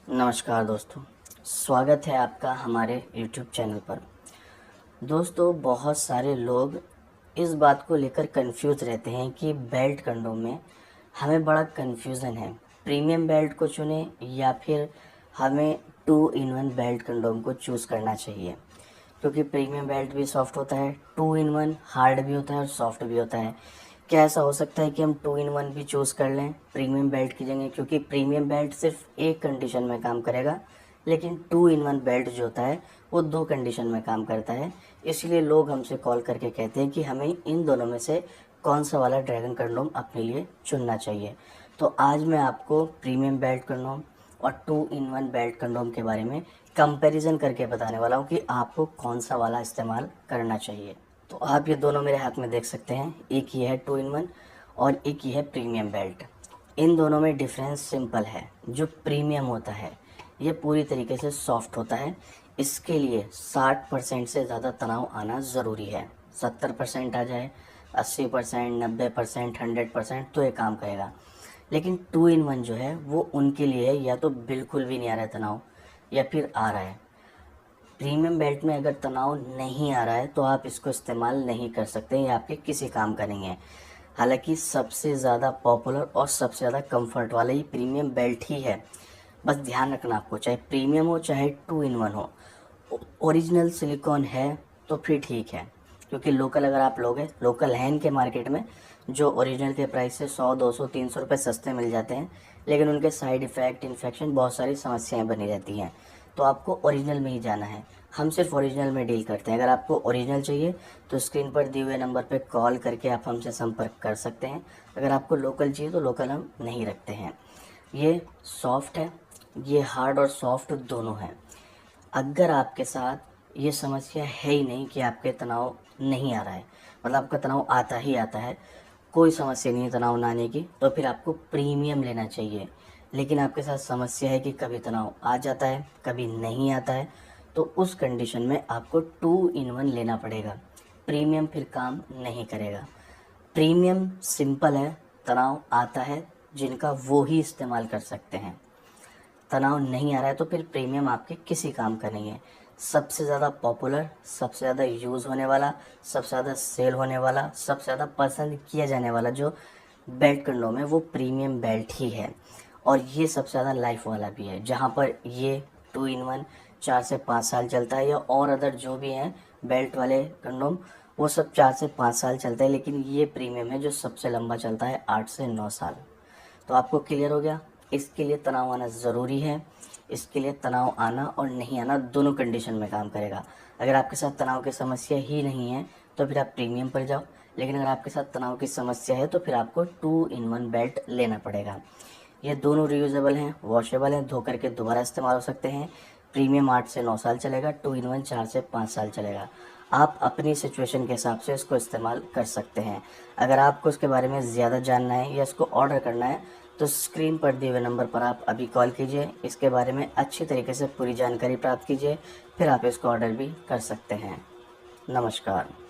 नमस्कार दोस्तों, स्वागत है आपका हमारे YouTube चैनल पर। दोस्तों, बहुत सारे लोग इस बात को लेकर कंफ्यूज रहते हैं कि बेल्ट कंडोम में हमें बड़ा कंफ्यूजन है, प्रीमियम बेल्ट को चुनें या फिर हमें 2 in 1 बेल्ट कंडोम को चूज़ करना चाहिए। क्योंकि प्रीमियम बेल्ट भी सॉफ्ट होता है, 2 in 1 हार्ड भी होता है और सॉफ्ट भी होता है। क्या ऐसा हो सकता है कि हम 2 in 1 भी चूज़ कर लें प्रीमियम बेल्ट की जगह? क्योंकि प्रीमियम बेल्ट सिर्फ एक कंडीशन में काम करेगा, लेकिन 2 in 1 बेल्ट जो होता है वो 2 कंडीशन में काम करता है। इसलिए लोग हमसे कॉल करके कहते हैं कि हमें इन दोनों में से कौन सा वाला ड्रैगन कंडोम अपने लिए चुनना चाहिए। तो आज मैं आपको प्रीमियम बेल्ट कंडोम और 2 in 1 बेल्ट कंडोम के बारे में कंपैरिजन करके बताने वाला हूँ कि आपको कौन सा वाला इस्तेमाल करना चाहिए। तो आप ये दोनों मेरे हाथ में देख सकते हैं, एक ये है 2 in 1 और एक ये है प्रीमियम बेल्ट। इन दोनों में डिफरेंस सिंपल है। जो प्रीमियम होता है ये पूरी तरीके से सॉफ्ट होता है। इसके लिए 60% से ज़्यादा तनाव आना ज़रूरी है। 70% आ जाए, 80%, 90%, 100% तो ये काम करेगा। लेकिन 2 in 1 जो है वो उनके लिए है या तो बिल्कुल भी नहीं आ रहा है तनाव या फिर आ रहा है। प्रीमियम बेल्ट में अगर तनाव नहीं आ रहा है तो आप इसको इस्तेमाल नहीं कर सकते, ये आपके किसी काम का नहीं है। हालांकि सबसे ज़्यादा पॉपुलर और सबसे ज़्यादा कंफर्ट वाला ये प्रीमियम बेल्ट ही है। बस ध्यान रखना आपको, चाहे प्रीमियम हो चाहे 2 in 1 हो, ओरिजिनल सिलिकॉन है तो फिर ठीक है। क्योंकि लोकल अगर आप लोगे, लोकल है इनके मार्केट में जो ओरिजिनल के प्राइस से 100, 200, 300 रुपये सस्ते मिल जाते हैं, लेकिन उनके साइड इफ़ेक्ट, इन्फेक्शन, बहुत सारी समस्याएं बनी रहती हैं। तो आपको ओरिजिनल में ही जाना है। हम सिर्फ ओरिजिनल में डील करते हैं। अगर आपको ओरिजिनल चाहिए तो स्क्रीन पर दिए हुए नंबर पर कॉल करके आप हमसे संपर्क कर सकते हैं। अगर आपको लोकल चाहिए तो लोकल हम नहीं रखते हैं। ये सॉफ्ट है, ये हार्ड और सॉफ्ट दोनों हैं। अगर आपके साथ ये समस्या है ही नहीं कि आपके तनाव नहीं आ रहा है, मतलब आपका तनाव आता ही आता है, कोई समस्या नहीं है तनाव ना आने की, तो फिर आपको प्रीमियम लेना चाहिए। लेकिन आपके साथ समस्या है कि कभी तनाव आ जाता है, कभी नहीं आता है, तो उस कंडीशन में आपको 2 in 1 लेना पड़ेगा। प्रीमियम फिर काम नहीं करेगा। प्रीमियम सिंपल है, तनाव आता है जिनका वो ही इस्तेमाल कर सकते हैं। तनाव नहीं आ रहा है तो फिर प्रीमियम आपके किसी काम का नहीं है। सबसे ज़्यादा पॉपुलर, सबसे ज़्यादा यूज़ होने वाला, सबसे ज़्यादा सेल होने वाला, सबसे ज़्यादा पसंद किया जाने वाला जो बेल्ट कंडोम है वो प्रीमियम बेल्ट ही है। और ये सबसे ज़्यादा लाइफ वाला भी है, जहाँ पर ये 2 in 1 4 से 5 साल चलता है, या और अदर जो भी हैं बेल्ट वाले कंडोम वो सब 4 से 5 साल चलता है, लेकिन ये प्रीमियम है जो सबसे लंबा चलता है 8 से 9 साल। तो आपको क्लियर हो गया। इसके लिए तनाव आना ज़रूरी है। इसके लिए तनाव आना और नहीं आना दोनों कंडीशन में काम करेगा। अगर आपके साथ तनाव की समस्या ही नहीं है तो फिर आप प्रीमियम पर जाओ, लेकिन अगर आपके साथ तनाव की समस्या है तो फिर आपको 2 in 1 बेल्ट लेना पड़ेगा। ये दोनों रियूजेबल हैं, वॉशेबल हैं, धो करके दोबारा इस्तेमाल हो सकते हैं। प्रीमियम 8 से 9 साल चलेगा, 2 in 1 4 से 5 साल चलेगा। आप अपनी सिचुएशन के हिसाब से इसको इस्तेमाल कर सकते हैं। अगर आपको इसके बारे में ज़्यादा जानना है या इसको ऑर्डर करना है तो स्क्रीन पर दिए हुए नंबर पर आप अभी कॉल कीजिए, इसके बारे में अच्छी तरीके से पूरी जानकारी प्राप्त कीजिए, फिर आप इसको ऑर्डर भी कर सकते हैं। नमस्कार।